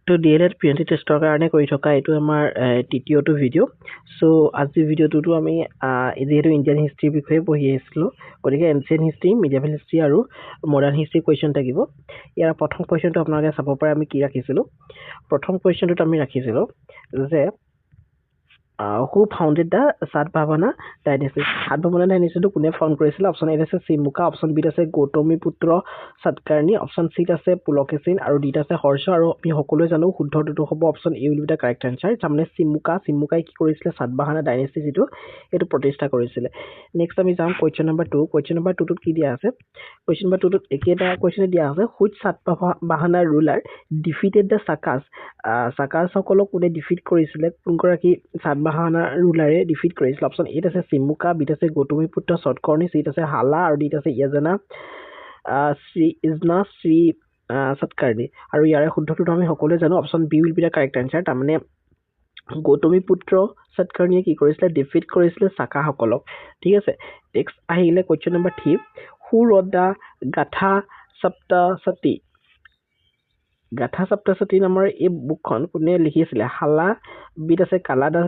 তো DLED PNT টেষ্টৰ কাৰণে কৰি থকা এইটো আমাৰ তৃতীয়টো ভিডিঅ' চ' আজিৰ ভিডিঅ'টোতো আমি যিহেতু ইণ্ডিয়ান হিষ্ট্ৰীৰ বিষয়ে পঢ়ি আহিছিলোঁ গতিকে এনচিয়েণ্ট হিষ্ট্ৰী মিডিয়েভেল হিষ্ট্ৰী আৰু মডাৰ্ণ হিষ্ট্ৰী কুৱেশ্যন থাকিব ইয়াৰ প্ৰথম কুৱেশ্যনটো আপোনালোকে চাব পাৰে আমি কি ৰাখিছিলোঁ প্ৰথম কুৱেশ্যনটোত আমি ৰাখিছিলোঁ যে who founded the Satavahana dynasty? Satavahana dynasty কোনে ফাউণ্ড কৰিছিল অপশ্যন এ আছে চিমুকা অপশ্যন বি আছে গৌতমীপুত্ৰ সাতকাৰ্ণী অপশ্যন চি আছে পুলকেশিন আৰু ডি আছে হৰ্ষ আৰু আমি সকলোৱে জানো শুদ্ধটো হ'ব option A will be the correct answer তাৰমানে চিমুকাই কি কৰিছিলে সাতবাহানা ডাইনেষ্টি যিটো এইটো প্ৰতিষ্ঠা কৰিছিলে নেক্সট আমি যাম কুৱেশ্যন নম্বৰ 2 কুৱেশ্যন নম্বৰ 2 টোত কি দিয়া আছে কুৱেশ্যন নম্বৰ 2 টোত একেটা কুৱেশ্যনে দিয়া আছে হুইচ সাতবাহানা ৰুলাৰ ডিফিটেড দ্য সাকাস সকলক কোনে ডিফিট কৰিছিলে কোনগৰাকী সাতবাহানা ৰুলাৰে ডিফিট কৰিছিল অপশ্যন এ আছে চিমুকা বি আছে গৌতমীপুত্ৰ সাতকৰ্ণী চি আছে হালা আৰু ডি আছে ইয়াজনা শ্ৰী সাতকাৰ্ণী আৰু ইয়াৰে শুদ্ধটো আমি সকলোৱে জানো option B will be the correct answer তাৰমানে গৌতমীপুত্ৰ সাতকাৰ্ণীয়ে কি কৰিছিলে ডিফিট কৰিছিলে সাকাসকলক ঠিক আছে নেক্সট আহিলে কুৱেশ্যন নম্বৰ 3 হু ৰট দা গাথা সপ্তশতী নামৰ এই বুকখন কোনে লিখিছিলে হালা বিত আছে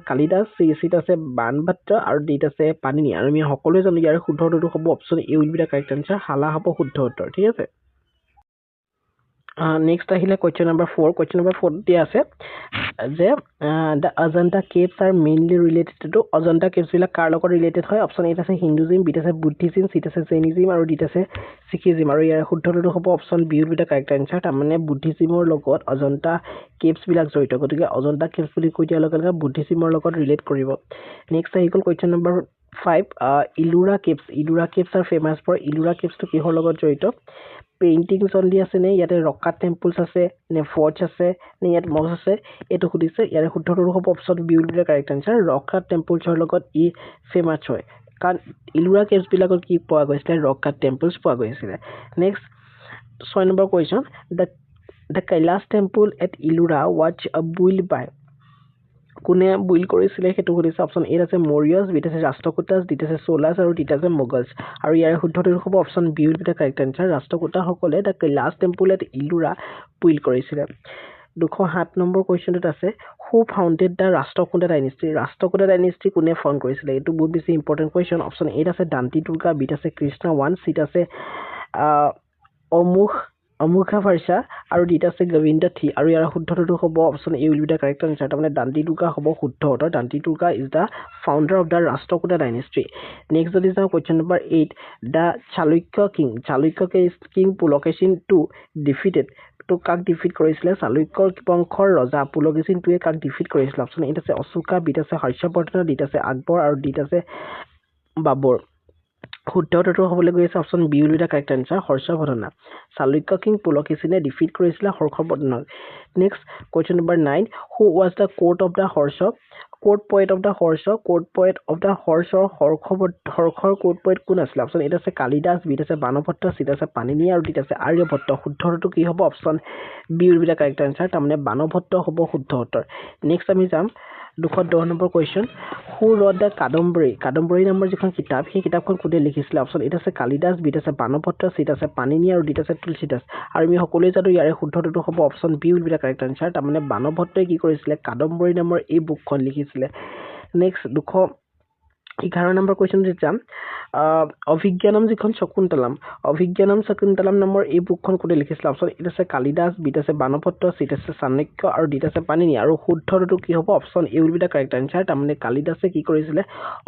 কালিদাস চিত আছে বাণভট্ট আৰু ডিত আছে পাণিনি আৰু আমি সকলোৱে জানো ইয়াৰ শুদ্ধ উত্তৰটো হ'ব option A will be the correct answer Hala হ'ব শুদ্ধ উত্তৰ ঠিক আছে নেক্সট আহিলে কুৱেশ্যন নম্বৰ 4 কুৱেশ্যন নম্বৰ 4 দিয়া আছে যে the Ajanta caves R mainly related to Ajanta caves বিলাক কাৰ লগত ৰিলেটেড হয় অপশ্যন এ আছে হিন্দুজিম বিত আছে বুদ্ধিজিম চিত আছে জৈনিজিম আৰু ডিত আছে শিখিজিম আৰু ইয়াৰ শুদ্ধটো হ'ব option B will be the correct answer তাৰমানে বুদ্ধিজিমৰ লগত অজন্তা কেভছ বিলাক জড়িত গতিকে অজন্তা কেভছ বুলি কৈ দিয়াৰ লগে লগে বুদ্ধিজিমৰ লগত ৰিলেট কৰিব নেক্সট আহি গ'ল question number 5 Ellora caves are famous for Ellora কেভছটো কিহৰ লগত জড়িত পেইণ্টিংছ অনলি আছে নে ইয়াতে ৰকা টেম্পলছ আছে নে ফৰ্টছ আছে নে ইয়াত মছ আছে এইটো সুধিছে ইয়াৰে শুদ্ধটো হ'ব option B will be the correct answer rock cut টেম্পলছৰ লগত ই ফেমাছ হয় কাৰণ ইলোৰা কেভছ বিলাকত কি পোৱা গৈছিলে ৰকা টেম্পলছ পোৱা গৈছিলে next 6 number question the Kailash temple at Ellora was built by কোনে বুইল কৰিছিলে সেইটো সুধিছে অপশ্যন এ আছে মৌৰ্যছ বিত আছে ৰাষ্ট্ৰকূটাছ ডিত আছে চোলাছ আৰু ডিত আছে মোগলছ আৰু ইয়াৰ শুদ্ধটো হ'ব option B will be the correct answer ৰাষ্ট্ৰকূটাসকলে the Kailash temple at Ellora build কৰিছিলে 207 নম্বৰ কুৱেশ্যনটোত আছে who founded the Rashtrakuta dynasty কোনে ফাউণ্ড কৰিছিলে এইটো বহুত বেছি ইম্পৰ্টেণ্ট কুৱেশ্যন অপশ্যন এ আছে দান্তি দুৰ্গা বিত আছে কৃষ্ণ ওৱান চিত আছে অমুখা ফাৰ্চা আৰু ডিত আছে গোবিন্দ থি আৰু ইয়াৰ শুদ্ধটো হ'ব option A will be the correct answer তাৰমানে দান্তি দুৰ্গা হ'ব শুদ্ধ উত্তৰ Danti Durga is the founder of the Rashtrakuta dynasty next যদি যাওঁ question number 8 the Chalukya king Pulakeshin two defeated to কাক ডিফিট কৰিছিলে চালুক্য বংশৰ ৰজা পুলকেশিন টুৱে কাক ডিফিট কৰিছিলে অপশ্যন এ আছে অশোকা বিত আছে হৰ্ষবৰ্ধন ডিত আছে আকবৰ আৰু ডিত আছে বাবৰ শুদ্ধ উত্তৰটো হ'বলৈ গৈ আছে option B will be the correct answer Harshavardhana Chalukya king পুলকেশিনে ডিফিট কৰিছিলে হৰ্ষবৰ্ধনক next question number 9 who was the court poet of the হৰ্ষৰ কোৰ্ট পয়েট কোন আছিলে অপশ্যন এ আছে কালিদাস বিত আছে বাণভট্ট চিত আছে পাণিনি আৰু ডিত আছে আৰ্যভট্ট শুদ্ধ উত্তৰটো কি হ'ব option B will be the correct answer তাৰমানে বাণভট্ট হ'ব শুদ্ধ উত্তৰ নেক্সট আমি যাম 210 number question who wrote the Kadambari নামৰ যিখন কিতাপ সেই কিতাপখন কোনে লিখিছিলে অপশ্যন এ আছে কালিদাস বিত আছে বাণভট্ট চিত আছে পাণিনি আৰু ডিত আছে তুলসীদাস আৰু আমি সকলোৱে জানো ইয়াৰে শুদ্ধটো হ'ব option B will be the correct answer তাৰমানে বাণভট্টই কি কৰিছিলে কাদম্বৰী নামৰ এই বুকখন লিখিছিলে নেক্সট 211 নম্বৰ কুৱেশ্যনটো যাম অভিজ্ঞানম যিখন শকুন্তলম নামৰ এই বুকখন কোনে লিখিছিলে অপশ্যন এ আছে কালিদাস বিত আছে বাণভট্ট চিত আছে চাণক্য আৰু ডিত আছে পাণিনি আৰু শুদ্ধটো কি হ'ব option A will be the correct answer তাৰমানে কালিদাসে কি কৰিছিলে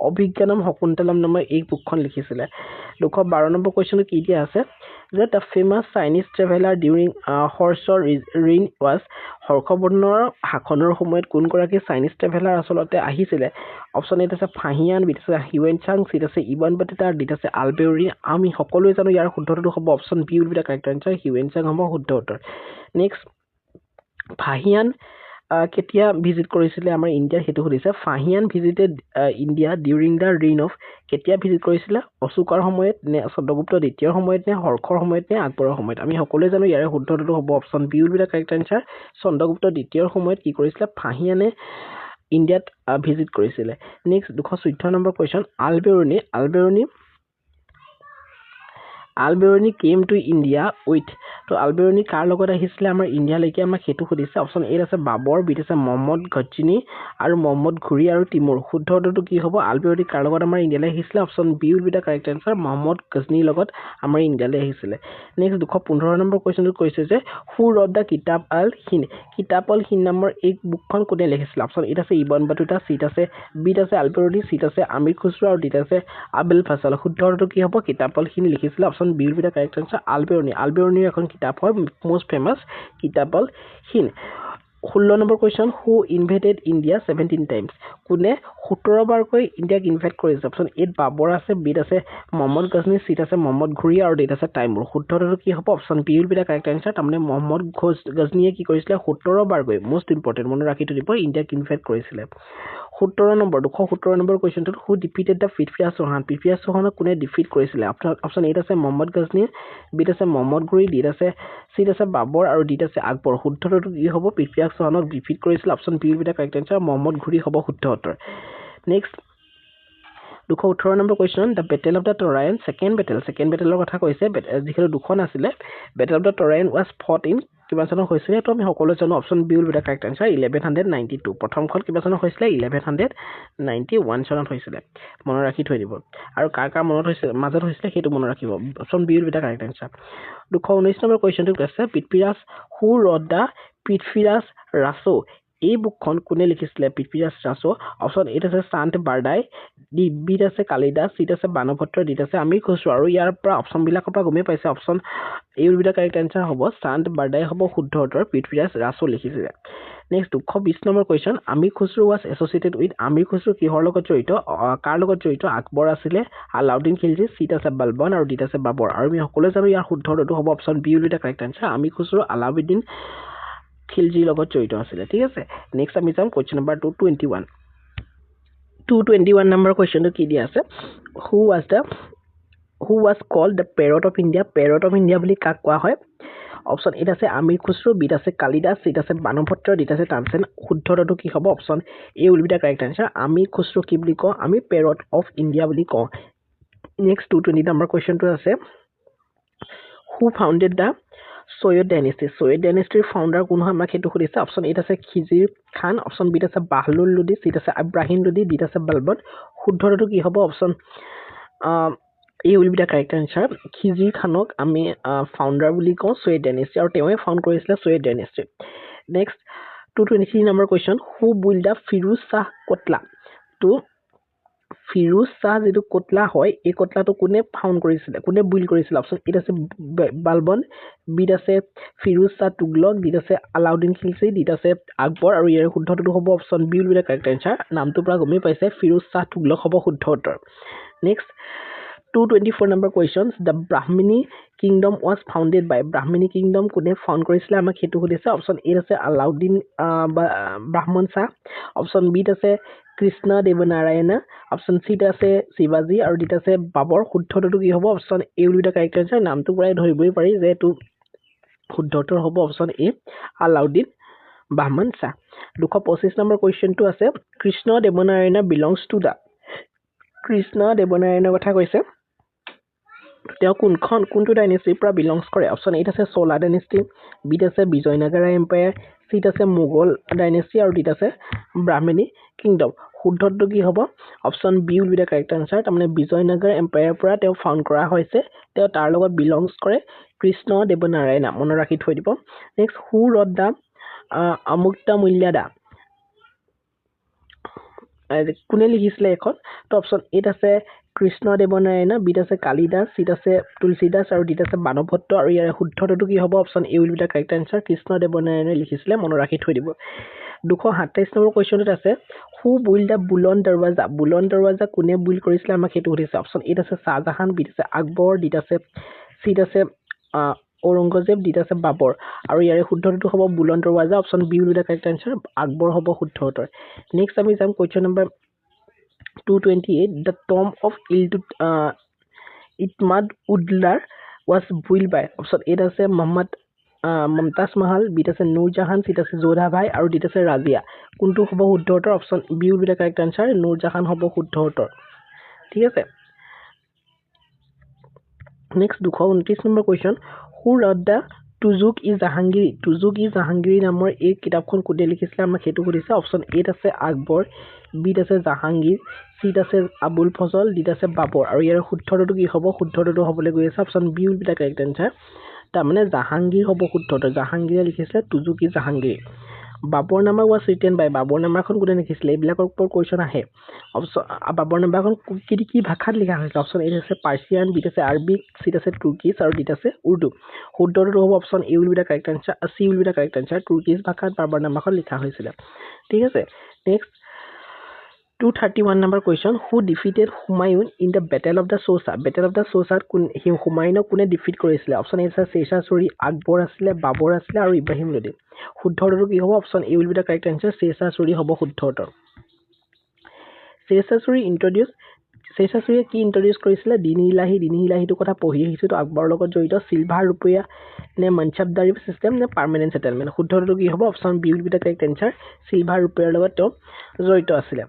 অভিজ্ঞানম শকুন্তলম নামৰ এই বুকখন লিখিছিলে 212 নম্বৰ কুৱেশ্যনটো কি দিয়া আছে যে the famous Chinese traveller during হৰ্ষৰ ৰিন ৱাজ হৰ্ষবৰ্ধনৰ শাসনৰ সময়ত কোনগৰাকী চাইনিজ ট্ৰেভেলাৰ আচলতে আহিছিলে অপশ্যন এ আছে ফাহিয়ান বিত আছে হিউৱেনচাং চিত আছে ইবান বাটিতা ডিত আছে আলবেউৰি আমি সকলোৱে জানো ইয়াৰ শুদ্ধটো হ'ব option B will be the correct answer হিউৱেনচাং হ'ব শুদ্ধ উত্তৰ নেক্সট ফাহিয়ান কেতিয়া ভিজিট কৰিছিলে আমাৰ ইণ্ডিয়াত সেইটো সুধিছে Fa-Hien visited India during the Rin of কেতিয়া ভিজিট কৰিছিলে অশোকৰ সময়ত নে চন্দ্ৰগুপ্ত দ্বিতীয়ৰ সময়ত নে হৰ্ষৰ সময়ত নে আকবৰৰ সময়ত আমি সকলোৱে জানো ইয়াৰে শুদ্ধটো হ'ব option B will be the correct answer Chandragupta দ্বিতীয়ৰ সময়ত কি কৰিছিলে ফাহিয়ানে ইণ্ডিয়াত ভিজিট কৰিছিলে next 214 number question Alberuni Alberuni came to India with to Alberuni কাৰ লগত আহিছিলে আমাৰ ইণ্ডিয়ালৈকে আমাক সেইটো সুধিছে অপশ্যন এ আছে বাবৰ বিত আছে মহম্মদ গজনী আৰু মহম্মদ ঘুৰি আৰু তিমুৰ শুদ্ধ উত্তৰটো কি হ'ব আলবেৰুনি কাৰ লগত আমাৰ ইণ্ডিয়ালৈ আহিছিলে option B will be the correct answer Mahmud গজনীৰ লগত আমাৰ ইণ্ডিয়ালৈ আহিছিলে নেক্সট 215 নম্বৰ কুৱেশ্যনটো কৈছে যে হু ৰট দ্য কিতাব আল হিন্দ নামৰ এই বুকখন কোনে লিখিছিলে অপশ্যন এ আছে ইবন বাতুতা চিট আছে বিত আছে আলবেৰুনি চিট আছে আমিৰ খুচৰু আৰু ডিত আছে আবুল ফজল শুদ্ধ উত্তৰটো কি হ'ব কিতাব আল হিন্দ লিখিছিলে option B will be the correct answer আলবেৰুনিৰ এখন কিতাপ হয় most famous Kitab al Hind 16 number question who invaded India 17 times কোনে 17 বাৰকৈ ইণ্ডিয়াক ইনভাইট কৰিছে অপশ্যন এত বাবৰ আছে বিত আছে মহম্মদ গজনী চিট আছে মহম্মদ ঘুৰি আৰু ডিত আছে টাইমুৰ শুদ্ধ উত্তৰটো কি হ'ব option B will be the correct answer তাৰমানে মহম্মদ গজনীয়ে কি কৰিছিলে 17 বাৰকৈ most important মনত ৰাখি থৈ দিব ইণ্ডিয়াক ইনভাইট কৰিছিলে 217 নম্বৰ কুৱেশ্যনটোত হু ডিফিটেড দ্য পৃথ্বীৰাজ চৌহানক কোনে ডিফিট কৰিছিলে অপশ্যন এত আছে মহম্মদ গজনী বিত আছে মহম্মদ ঘুৰি ডিত আছে চিট আছে বাবৰ আৰু ডিত আছে আকবৰ শুদ্ধ উত্তৰটো কি হ'ব পৃথ্বীৰাজ চৌহানক ডিফিট কৰিছিলে option B will be the correct answer Muhammad Ghori হ'ব শুদ্ধ উত্তৰ next 218 number question the battle of the Tarain second বেটেলৰ কথা কৈছে যিহেতু দুখন আছিলে battle of the Tarain was fought in কিমান চনত হৈছিলে সেইটো আমি সকলোৱে জানো option B will be the correct answer 1192 প্ৰথমখন কিমান চনত হৈছিলে 1191 চনত হৈছিলে মনত ৰাখি থৈ দিব আৰু কাৰ মাজত হৈছিলে সেইটো মনত ৰাখিব option B will be the correct answer 219 number কুৱেশ্যনটো কৈছে Prithviraj who wrote the Prithviraj Raso এই বুকখন কোনে লিখিছিলে পৃথ্বীৰাজ ৰাছো অপশ্যন এত আছে চান্ত বাৰদাই বিত আছে কালিদাস চিট আছে বানভট্ট ডিত আছে আমিৰ খুচৰু আৰু ইয়াৰ পৰা অপশ্যনবিলাকৰ পৰা গমেই পাইছে option A will be the correct answer হ'ব চান্ত বাৰদাই হ'ব শুদ্ধ উত্তৰ পৃথ্বীৰাজ ৰাছো লিখিছিলে next 220 number question Amir Khusro was associated with Amir Khusro কিহৰ লগত জড়িত কাৰ লগত জড়িত আকবৰ আছিলে আলাউদ্দিন খিলজী চিট আছে বালবন আৰু ডিত আছে বাবৰ আৰু আমি সকলোৱে জানো ইয়াৰ শুদ্ধ উত্তৰটো হ'ব option B will be the correct answer Amir Khusro Alauddin খিলজীৰ লগত জড়িত আছিলে ঠিক আছে নেক্সট আমি যাম কুৱেশ্যন নম্বৰ 221 নম্বৰ কুৱেশ্যনটো কি দিয়া আছে who was called the parrot of India বুলি কাক কোৱা হয় অপশ্যন এত আছে আমিৰ খুচৰু বিত আছে কালিদাস চিট আছে বানভট্ট ডিত আছে তানসেন শুদ্ধ উত্তৰটো কি হ'ব option A will be the correct answer Amir Khusro কি বুলি কওঁ আমি পেৰট অফ ইণ্ডিয়া বুলি কওঁ নেক্সট 220 নম্বৰ কুৱেশ্যনটো আছে who founded the Syed ডাইনেষ্টিৰ founder কোন হয় আমাক সেইটো সুধিছে অপশ্যন এত আছে খিজিৰ খান অপশ্যন বিত আছে বাহলুল লোডি চিট আছে ইব্ৰাহিম লোডি ডিত আছে বালবন শুদ্ধ উত্তৰটো কি হ'ব option A will be the correct answer Khizr খানক আমি ফাউণ্ডাৰ বুলি কওঁ সৈয়দ ডাইনেষ্টি আৰু তেওঁৱে ফাউণ্ড কৰিছিলে Sayyid dynasty next 223 number question who build the Firoz Shah Kotla তো ফিৰোজ শ্বাহ যিটো কোটলা হয় এই কোটলাটো কোনে বিল্ড কৰিছিলে অপশ্যন এত আছে বালবন বিত আছে ফিৰোজ শ্বাহ তুগলক ডিত আছে আলাউদ্দিন খিলজী ডিত আছে আকবৰ আৰু ইয়াৰ শুদ্ধ উত্তৰটো হ'ব option B will be the correct answer নামটোৰ পৰা গমেই পাইছে ফিৰোজ শ্বাহ তুগলক হ'ব শুদ্ধ উত্তৰ next 224 number question the Brahmani kingdom was founded by Brahmani kingdom কোনে ফাউণ্ড কৰিছিলে আমাক সেইটো সুধিছে অপশ্যন এত আছে আলাউদ্দিন ব্ৰাহ্মণ শ্বাহ অপশ্যন বিত আছে কৃষ্ণ দেৱনাৰায়ণা অপশ্যন চিত আছে শিৱাজী আৰু ডিত আছে বাবৰ শুদ্ধ উত্তৰটো কি হ'ব option A will be the correct answer নামটো পৰাই ধৰিবই পাৰি যে এইটো শুদ্ধ উত্তৰ হ'ব অপশ্যন এ আলাউদ্দিন ব্ৰাহ্মণ শ্বাহ 225 নম্বৰ কুৱেশ্যনটো আছে Krishna Devanarayana belongs to the Krishna দেৱনাৰায়ণৰ কথা কৈছে তেওঁ কোনটো ডাইনেষ্টিৰ পৰা বিলংছ কৰে অপশ্যন এত আছে চোলা ডাইনেষ্টি বিত আছে বিজয়নগৰ এম্পায়াৰ চিট আছে মোগল ডাইনেষ্টি আৰু ডিত আছে ব্ৰাহ্মণী কিংডম শুদ্ধটো কি হ'ব option B will be the correct answer তাৰমানে বিজয়নগৰ এম্পায়াৰৰ পৰা তেওঁ ফাউণ্ড কৰা হৈছে তেওঁ তাৰ লগত বিলংছ কৰে কৃষ্ণ দেৱনাৰায়ণা মনত ৰাখি থৈ দিব next who wrote the Amuktamalyada কোনে লিখিছিলে এখন তো অপশ্যন এত আছে কৃষ্ণ দেৱনাৰায়ণা বিত আছে কালিদাস চিট আছে তুলসীদাস আৰু ডিত আছে বানভট্ট আৰু ইয়াৰ শুদ্ধটো কি হ'ব option A will be the correct answer Krishna দেৱনাৰায়ণে লিখিছিলে মনত ৰাখি থৈ দিব 227 নম্বৰ কুৱেশ্যনটোত আছে হু বিল্ড দ্য বুলন দৰৱাজা কোনে বিল্ড কৰিছিলে আমাক সেইটো সুধিছে অপশ্যন এত আছে শ্বাহজাহান বিত আছে আকবৰ ডিত আছে চিট আছে ঔৰংগজেব ডিত আছে বাবৰ আৰু ইয়াৰে শুদ্ধটো হ'ব Buland Darwaza option B will be the correct answer Akbar হ'ব শুদ্ধ উত্তৰ নেক্সট আমি যাম question number 228 the tomb of Itimad উদ্লাৰ was built by অপশ্যন এত আছে মমতাজ মহল বিত আছে নুৰজাহান চিট আছে যোধাভাই আৰু ডিত আছে ৰাজিয়া কোনটো হ'ব শুদ্ধ উত্তৰ option B will be the correct answer Nurjahan হ'ব শুদ্ধ উত্তৰ ঠিক আছে next 229 number question who wrote the Tuzuk-i-Jahangiri নামৰ এই কিতাপখন কোনে লিখিছিলে আমাক সেইটো সুধিছে অপশ্যন এত আছে আকবৰ বিত আছে জাহাংগীৰ চিত আছে আবুল ফজল ডিত আছে বাবৰ আৰু ইয়াৰ শুদ্ধটো কি হ'ব শুদ্ধটো হ'বলৈ গৈ আছে option B will be the correct answer তাৰমানে জাহাংগীৰ হ'ব শুদ্ধটো জাহাংগীৰে লিখিছিলে টুজুক-ই-জাহাংগীৰী বাবৰ নামা ৱাজ ৰিটেন বাই বাবৰ নামাখন কোনে লিখিছিলে এইবিলাকৰ ওপৰত কুৱেশ্যন আহে অপশ্যন বাবৰ নামাখন কি ভাষাত লিখা হৈছিলে অপশ্যন এ আছে পাৰ্চিয়ান বিত আছে আৰবিক চিত আছে তুৰ্কিছ আৰু ডিত আছে উৰ্দু শুদ্ধটো হ'ব option A will be the correct answer C will be the correct answer Turkish ভাষাত বাবৰ নামাখন লিখা হৈছিলে ঠিক আছে next 231 number question who defeated Humayun in the battle of the চৌচাত হুমায়ুনক কোনে ডিফিট কৰিছিলে অপশ্যন এ আছে শ্বেৰশ্বাহ ছুৰী আকবৰ আছিলে বাবৰ আছিলে আৰু ইব্ৰাহিম লোডি শুদ্ধটো কি হ'ব option A will be the correct answer Shershah Suri হ'ব শুদ্ধ উত্তৰ শ্বেৰশ্বাহ ছুৰীয়ে কি ইন্ট্ৰডিউচ কৰিছিলে দিন-ই-ইলাহীটো কথা পঢ়ি আহিছোঁ তো আকবৰৰ লগত জড়িত চিলভাৰ ৰুপিয়া নে মনচবদাৰী চিষ্টেম নে পাৰ্মানেণ্ট ছেটেলমেণ্ট শুদ্ধটো কি হ'ব option B will be the correct answer silver ৰুপিয়াৰ লগত তেওঁ জড়িত আছিলে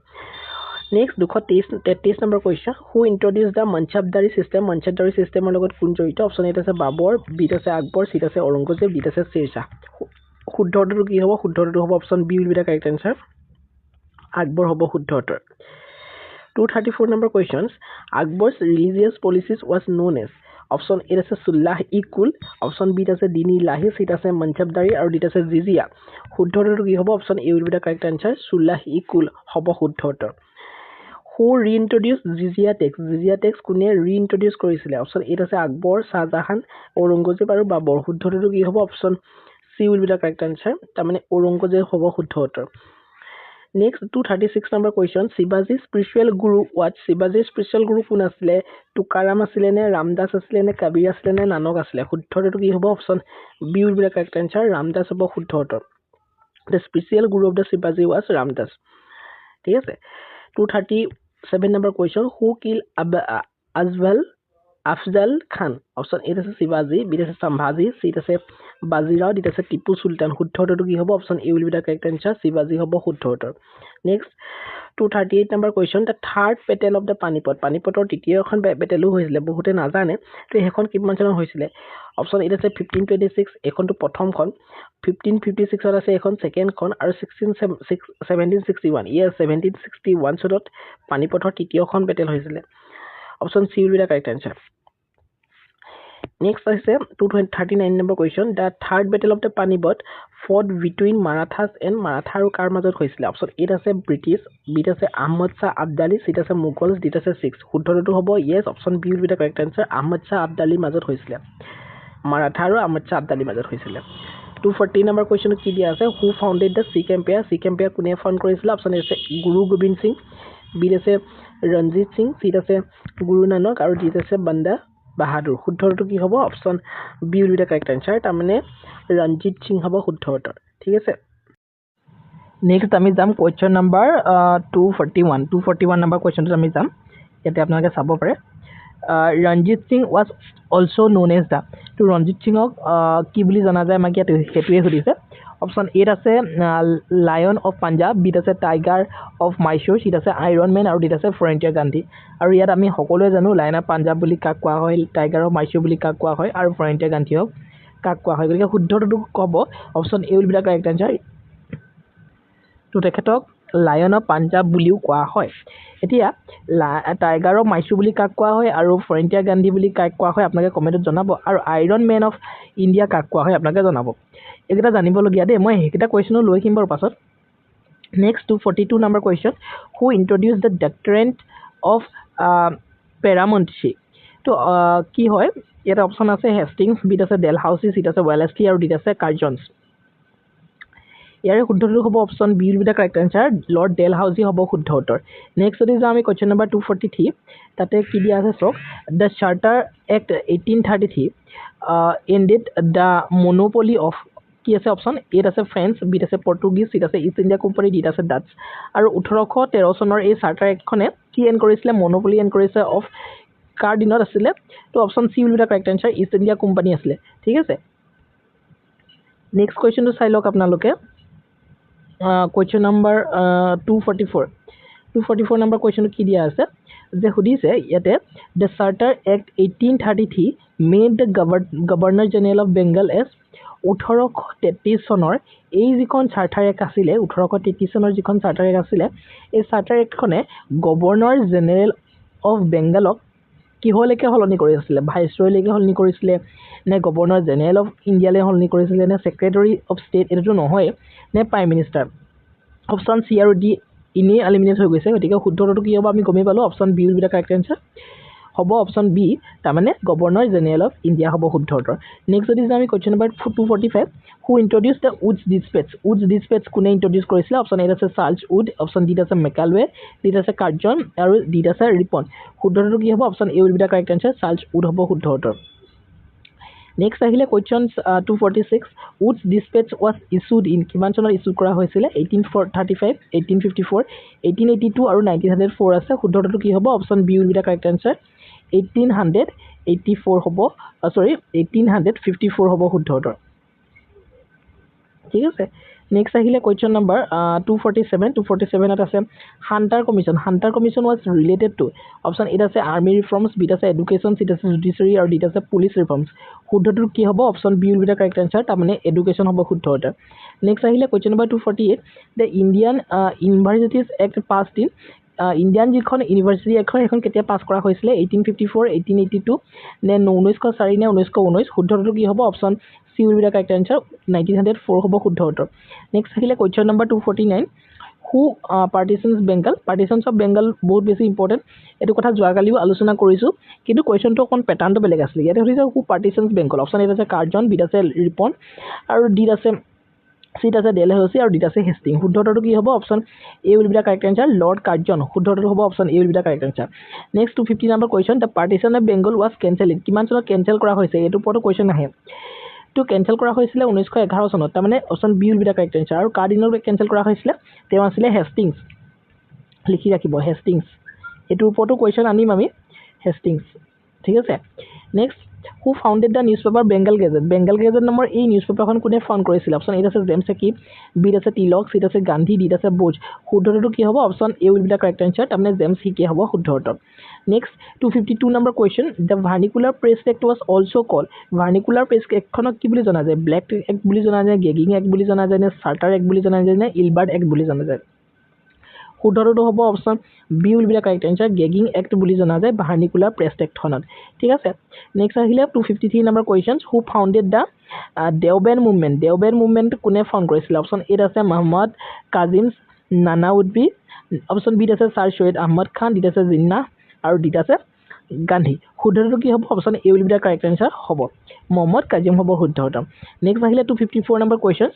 next 233 number question who introduced the Mansabdari চিষ্টেমৰ লগত কোন জড়িত অপশ্যন এত আছে বাবৰ বিত আছে আকবৰ চিত আছে ঔৰংগজেব ডিত আছে শ্বেৰশ্বাহ শুদ্ধটো কি হ'ব শুদ্ধটো হ'ব option B will be the correct answer Akbar হ'ব শুদ্ধ উত্তৰ 234 number question Akbar's religious policies was known as option এত আছে সুল্লাহ-ই-কুল অপশ্যন বিত আছে দিন-ই-ইলাহী চিত আছে মনচবদাৰী আৰু ডিত আছে জিজিয়া শুদ্ধটো কি হ'ব option A will be the correct answer Sulh-i-Kul হ'ব শুদ্ধ উত্তৰ হু ৰিইন্ট্ৰডিউচ জিজিয়া টেক্স কোনে ৰিইন্ট্ৰডিউচ কৰিছিলে অপশ্যন এত আছে আকবৰ শ্বাহজাহান ঔৰংগজেব আৰু বাবৰ শুদ্ধটো কি হ'ব option C will be the correct answer তাৰমানে ঔৰংগজেব হ'ব শুদ্ধ উত্তৰ নেক্সট 236 নম্বৰ কুৱেশ্যন শিৱাজী স্পিৰিচুৱেল গুৰু কোন আছিলে টুকাৰাম আছিলে নে ৰামদাস আছিলে নে কবিৰ আছিলে নে নানক আছিলে শুদ্ধটো কি হ'ব option B will be the correct answer Ramdas হ'ব শুদ্ধ উত্তৰ the spiritual Guru of the শিৱাজী ৱাজ ৰামদাস ঠিক আছে 237 নম্বৰ কুৱেশ্যন হু কিল আফজাল খান অপশ্যন এত আছে শিৱাজী বিত আছে সম্ভাজী চিত আছে বাজিৰাও ডিত আছে টিপু চুলতান শুদ্ধটো কি হ'ব option A will be the correct answer শিৱাজী হ'ব শুদ্ধ উত্তৰ next 238 number question the third battle of the পানিপটৰ তৃতীয় এখন বেটেলো হৈছিলে বহুতে নাজানে তো সেইখন কিমান চনত হৈছিলে অপশ্যন এত আছে 1526 এইখনটো প্ৰথমখন 1556 আছে এখন ছেকেণ্ডখন আৰু 1761 চনত পানিপটৰ তৃতীয়খন বেটেল হৈছিলে option C will be the correct answer next আছে 239 number question the third battle of the Panipat fought between Marathas and Maratha আৰু কাৰ মাজত হৈছিলে অপশ্যন এত আছে ব্ৰিটিছ বিত আছে আহমদ শ্বাহ আবদালী চিত আছে মোগলছ ডিত আছে শিখ শুদ্ধটো হ'ব yes option B will be the correct answer Ahmad Shah আবদালীৰ মাজত হৈছিলে মাৰাঠা আৰু আহমদ শ্বাহ আবদালীৰ মাজত হৈছিলে 240 নম্বৰ কুৱেশ্যন কি দিয়া আছে who founded the Sikh empire কোনে ফাউণ্ড কৰিছিলে অপশ্যন এ আছে গুৰু গোবিন্দ সিং বিত আছে ৰঞ্জিত সিং চিত আছে গুৰু নানক আৰু ডিত আছে বান্দা বাহাদুৰ শুদ্ধটো কি হ'ব option B will be the correct answer তাৰমানে ৰঞ্জিত সিং হ'ব শুদ্ধ উত্তৰ ঠিক আছে নেক্সট আমি যাম কুৱেশ্যন নম্বৰ 241 নম্বৰ কুৱেশ্যনটোত আমি যাম ইয়াতে আপোনালোকে চাব পাৰে Ranjit Singh was also' known as the তো ৰঞ্জিত সিঙক কি বুলি জনা যায় আমাক ইয়াত সেইটোৱে সুধিছে অপশ্যন এত আছে লায়ন অফ পাঞ্জাৱ বিত আছে টাইগাৰ অফ মাইচুৰ চিত আছে আইৰণ মেন আৰু ডিত আছে ফ্ৰণ্টিয়াৰ গান্ধী আৰু ইয়াত আমি সকলোৱে জানো লায়ন অফ পাঞ্জাৱ বুলি কাক কোৱা হয় টাইগাৰ অফ মাইচুৰ বুলি কাক কোৱা হয় আৰু ফ্ৰণ্টিয়াৰ গান্ধীক কাক কোৱা হয় গতিকে শুদ্ধটো ক'ব option A will be the correct answer তো তেখেতক লায়ন অফ পাঞ্জাৱ বুলিও কোৱা হয় এতিয়া টাইগাৰ অফ মাইচুৰ বুলি কাক কোৱা হয় আৰু ফ্ৰণ্টিয়াৰ গান্ধী বুলি কাক কোৱা হয় আপোনালোকে কমেণ্টত জনাব আৰু আইৰণ মেন অফ ইণ্ডিয়া কাক কোৱা হয় আপোনালোকে জনাব এইকেইটা জানিবলগীয়া দেই মই সেইকেইটা কুৱেশ্যনো লৈ আহিম বাৰু পাছত next 242 number question who introduced the doctrine of paramountcy তো কি হয় ইয়াত অপশ্যন আছে হেষ্টিংছ বিত আছে ডেলহাউচি চিট আছে ৱেলেছলি আৰু ডিত আছে কাৰ্জনছ ইয়াৰে শুদ্ধটো হ'ব option B will be the correct answer Lord Dalhousie হ'ব শুদ্ধ উত্তৰ নেক্সট যদি যাওঁ আমি কুৱেশ্যন নম্বৰ 243 তাতে কি দিয়া আছে চাওক the charter act 1833 ended the monopoly of কি আছে অপশ্যন এত আছে ফ্ৰেঞ্চ বিত আছে পৰ্তুগীজ চিট আছে ইষ্ট ইণ্ডিয়া কোম্পানী ডিত আছে ডাটছ আৰু 1813 চনৰ এই চাৰ্টাৰ এক্টখনে কি এণ্ড কৰিছিলে মনোপলি এণ্ড কৰিছে অফ কাৰ দিনত আছিলে তো option C will be the correct answer east India company আছিলে ঠিক আছে নেক্সট কুৱেশ্যনটো চাই লওক আপোনালোকে কুৱেশ্যন নম্বৰ 244 নম্বৰ কুৱেশ্যনটো কি দিয়া আছে যে সুধিছে ইয়াতে the charter act 1833 made the governor general of Bengal as 1833 চনৰ এই যিখন চাৰ্টাৰ এক্ট আছিলে 1833 চনৰ যিখন চাৰ্টাৰ এক্ট আছিলে এই চাৰ্টাৰ এক্টখনে গভৰ্ণৰ জেনেৰেল অফ বেংগলক কিহলৈকে সলনি কৰি আছিলে ভাইচৰয়লৈকে সলনি কৰিছিলে নে গভৰ্ণৰ জেনেৰেল অফ ইণ্ডিয়ালৈ সলনি কৰিছিলে নে ছেক্ৰেটাৰী অফ ষ্টেট এইটো নহয় নে প্ৰাইম মিনিষ্টাৰ অপশ্যন চি আৰু ডি এনেই এলিমিনেট হৈ গৈছে গতিকে শুদ্ধটো কি হ'ব আমি গমেই পালোঁ option B will be the correct answer হ'ব অপশ্যন বি তাৰমানে গভৰ্ণৰ জেনেৰেল অফ ইণ্ডিয়া হ'ব শুদ্ধ উত্তৰ নেক্সট যদি আমি question number 245 who introduced the Wood's despatch কোনে ইন্ট্ৰডিউচ কৰিছিলে অপশ্যন এত আছে চাৰ্লছ উড অপশ্যন ডিত আছে মেকালৱে ডিত আছে কাৰ্জন আৰু ডিত আছে ৰিপন শুদ্ধটো কি হ'ব option A will be the correct answer Charles Wood হ'ব শুদ্ধ উত্তৰ নেক্সট আহিলে question 246 Wood's despatch was issued in কিমান চনত ইছ্যু কৰা হৈছিলে 1835 1854 1882 আৰু 1904 আছে শুদ্ধটো কি হ'ব option B will be the correct answer 1884 হ'ব 1854 হ'ব শুদ্ধ উত্তৰ ঠিক আছে নেক্সট আহিলে কুৱেশ্যন নম্বৰ 247 আছে Hunter commission was related two option এত আছে আৰ্মি ৰিফৰ্মছ বিত আছে এডুকেশ্যন চিত আছে জুডিচিয়াৰী আৰু ডিত আছে পুলিচ ৰিফৰ্মছ শুদ্ধটো কি হ'ব option B will be the correct answer তাৰমানে এডুকেশ্যন হ'ব শুদ্ধ উত্তৰ নেক্সট আহিলে question number 248 the Indian universities act passed in Indian যিখন ইউনিভাৰ্চিটি এখন সেইখন কেতিয়া পাছ কৰা হৈছিলে 1854 1882 নে 1904 নে 1919 শুদ্ধটো কি হ'ব option C will be the correct answer 1904 হ'ব শুদ্ধ উত্তৰ নেক্সট আহিলে question number 249 who partitions of Bengal বহুত বেছি ইম্পৰ্টেণ্ট এইটো কথা যোৱাকালিও আলোচনা কৰিছোঁ কিন্তু কুৱেশ্যনটো অকণ পেটাৰ্ণটো বেলেগ আছিলে ইয়াতে সুধিছে হু পাৰ্টিশনছ বেংগল অপশ্যন এত আছে কাৰ্জন বিত আছে ৰিপন আৰু ডিত আছে চিট আছে ডেলহাউচি আৰু ডিত আছে হেষ্টিং শুদ্ধটো কি হ'ব option A will be the correct answer Lord Curzon শুদ্ধটো হ'ব option A will be the correct answer next 250 number question the partition of Bengal was cancelled কিমান চনত কেঞ্চেল কৰা হৈছে এইটো ওপৰতো কুৱেশ্যন আহে তো কেঞ্চেল কৰা হৈছিলে 1911 চনত তাৰমানে option B will be the correct answer আৰু কাৰ দিনত কেঞ্চেল কৰা হৈছিলে তেওঁ আছিলে হেষ্টিংছ লিখি ৰাখিব হেষ্টিংছ এইটোৰ ওপৰতো কুৱেশ্যন আনিম আমি হেষ্টিংছ ঠিক আছে next who founded the newspaper Bengal gazette নামৰ এই নিউজ পেপাৰখন কোনে ফাউণ্ড কৰিছিলে অপশ্যন এত আছে জেমছ একিব বিত আছে তিলক চিত আছে গান্ধী ডিত আছে বোজ শুদ্ধটো কি হ'ব option A will be the correct answer তাৰমানে জেমছ হিকে হ'ব শুদ্ধ উত্তৰ next 252 number question the vernacular press act was also' call vernacular press এক্টখনক কি বুলি জনা যায় ব্লেক এক্ট বুলি জনা যায় গেগিং এক্ট বুলি জনা যায় নে চাৰ্টাৰ এক্ট বুলি জনা যায় নে ইলবাৰ্ট এক্ট বুলি জনা যায় শুদ্ধটো হ'ব option B will be the correct answer gagging act বুলি জনা যায় ভাৰ্নিকুলাৰ প্ৰেছ এক্টখনত ঠিক আছে নেক্সট আহিলে 253 number question who founded the Deoband movement কোনে ফাউণ্ড কৰিছিলে অপশ্যন এত আছে মহম্মদ কাজিম নানাউদ্দিন অপশ্যন বিত আছে ছাৰ ছৈয়দ আহমদ খান ডিত আছে জিন্নাহ আৰু ডিত আছে গান্ধী শুদ্ধটো কি হ'ব option A will be the correct answer হ'ব মহম্মদ কাজিম হ'ব শুদ্ধ উত্তৰ নেক্সট আহিলে 254 number question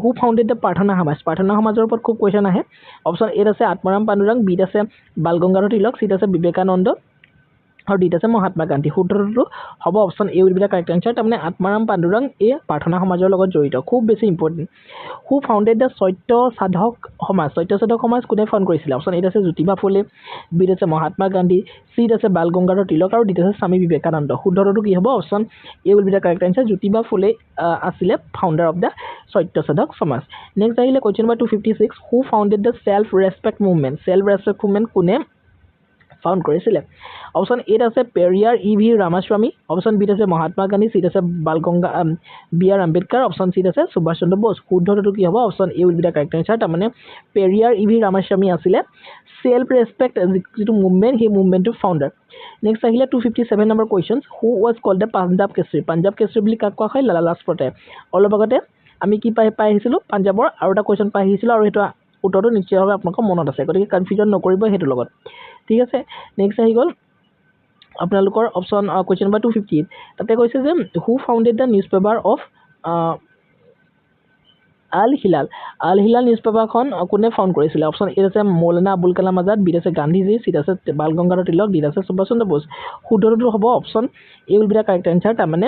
who founded the প্ৰাৰ্থনা সমাজৰ ওপৰত খুব কুৱেশ্যন আহে অপশ্যন এত আছে আত্মাৰাম পাণ্ডুৰাং বিত আছে বাল গংগাধৰ তিলক চিত আছে বিবেকানন্দ আৰু ডিত আছে মহাত্মা গান্ধী শুদ্ধটো হ'ব option A will be the correct answer তাৰমানে আত্মাৰাম পাণ্ডুৰাং এই প্ৰাৰ্থনা সমাজৰ লগত জড়িত খুব বেছি ইম্পৰ্টেণ্ট হু ফাউণ্ডেড দ্য সত্য সাধক সমাজ কোনে ফাউণ্ড কৰিছিলে অপশ্যন এত আছে জ্যোতিবা ফুলে বিত আছে মহাত্মা গান্ধী চিত আছে বাল গংগাধৰ তিলক আৰু ডিত আছে স্বামী বিবেকানন্দ শুদ্ধটো কি হ'ব option A will be the correct answer Jyotiba ফুলে আছিলে ফাউণ্ডাৰ অফ দ্য সত্য সাধক সমাজ নেক্সট আহিলে question number 256 who founded the self respect movement কোনে ফাউণ্ড কৰিছিলে অপশ্যন এত আছে পেৰিয়াৰ ই.ভি. ৰামাস্বামী অপশ্যন বিত আছে মহাত্মা গান্ধী চিত আছে বি আৰ আম্বেদকাৰ অপশ্যন চিত আছে সুভাষ চন্দ্ৰ বোস শুদ্ধটো কি হ'ব option A will be the correct answer তাৰমানে পেৰিয়াৰ ই.ভি. ৰামাস্বামী আছিলে চেল্ফ ৰেচপেক্ট যিটো মুভমেণ্ট সেই মুভমেণ্টটোৰ ফাউণ্ডাৰ নেক্সট আহিলে 257 number question who was called the Punjab Kesari বুলি কাক কোৱা হয় লালা লাজপত ৰায় অলপ আগতে আমি কি পাই আহিছিলোঁ পাঞ্জাৱৰ আৰু এটা কুৱেশ্যন পাই আহিছিলোঁ আৰু সেইটো উত্তৰটো নিশ্চয়ভাৱে আপোনালোকৰ মনত আছে গতিকে কনফিউজন নকৰিব সেইটোৰ লগত ঠিক আছে নেক্সট আহি গ'ল আপোনালোকৰ অপশ্যন কুৱেশ্যন নম্বৰ 258 তাতে কৈছে যে who founded the newspaper of Al Hilal news পেপাৰখন কোনে ফাউণ্ড কৰিছিলে অপশ্যন এ আছে মৌলানা আবুল কালাম আজাদ বিত আছে গান্ধীজী চিত আছে বাল গংগাধৰ তিলক ডিত আছে সুভাষ চন্দ্ৰ বোস শুদ্ধটো হ'ব option A will be the correct answer তাৰমানে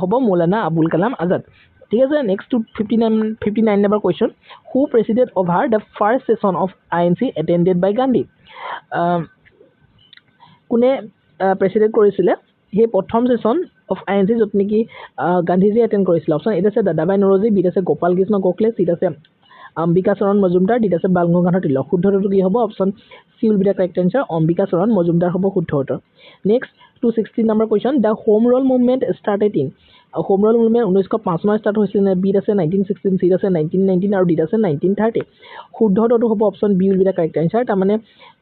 হ'ব মৌলানা আবুল কালাম আজাদ ঠিক আছে next 59 number question who president over the first session of INC এটেণ্ডেড বাই গান্ধী কোনে প্ৰেচিডেণ্ট কৰিছিলে সেই প্ৰথম ছেছন অফ INC য'ত নেকি গান্ধীজী এটেণ্ড কৰিছিলে অপশ্যন এত আছে দাদাভাই নৰজী বিত আছে গোপাল কৃষ্ণ গোখলে চিট আছে অম্বিকা চৰণ মজুমদাৰ ডিট আছে বাল গংগাধৰ তিলক শুদ্ধ উত্তৰটো কি হ'ব option C will be the correct answer Ambika Charan Majumdar হ'ব শুদ্ধ উত্তৰ next 216 number question the home rule movement started in home rule movement 1905 চনত ষ্টাৰ্ট হৈছিল নে বিত আছে 1916 চিত আছে 1919 আৰু ডিত আছে 1930 শুদ্ধ উত্তৰটো হ'ব option B will be the correct answer তাৰমানে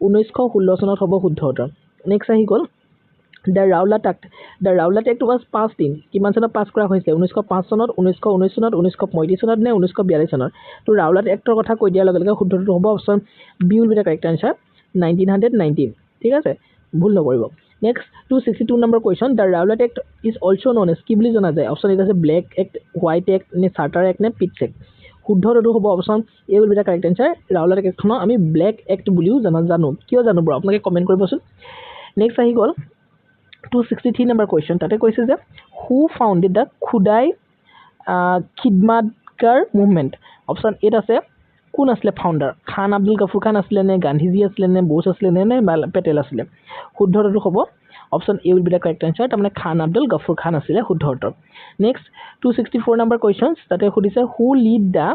1916 চনত হ'ব শুদ্ধ উত্তৰ নেক্সট আহি গ'ল The Rowlatt Act was passed in কিমান চনত পাছ কৰা হৈছিল 1905 চনত 1919 চনত 1935 চনত নে 1942 চনত তো Rowlatt Actৰ কথা কৈ দিয়াৰ লগে লগে শুদ্ধটো হ'ব option B will be the correct answer 1919 ঠিক আছে ভুল নকৰিব next 262 number question the Rowlatt Act is also known as কি বুলি জনা যায় অপশ্যন এটা আছে ব্লেক এক্ট হোৱাইট এক্ট নে চাৰ্টাৰ এক্ট নে পিটছ এক্ট শুদ্ধটো হ'ব option A will be the correct answer Rowlatt Actখনক আমি ব্লেক এক্ট বুলিও জানো কিয় জানো বাৰু আপোনালোকে কমেণ্ট কৰিবচোন নেক্সট আহি গ'ল 263 number question তাতে কৈছে যে who founded the খুদাই খিদমাতগাৰ মুভমেণ্ট অপশ্যন এ আছে কোন আছিলে ফাউণ্ডাৰ খান আব্দুল গফুৰ খান আছিলে নে গান্ধীজী আছিলে নে বোস আছিলে নে পেটেল আছিলে শুদ্ধটো হ'ব option A will be the correct answer তাৰমানে খান আব্দুল গফুৰ খান আছিলে শুদ্ধ উত্তৰ নেক্সট 264 number questions তাতে সুধিছে who lead the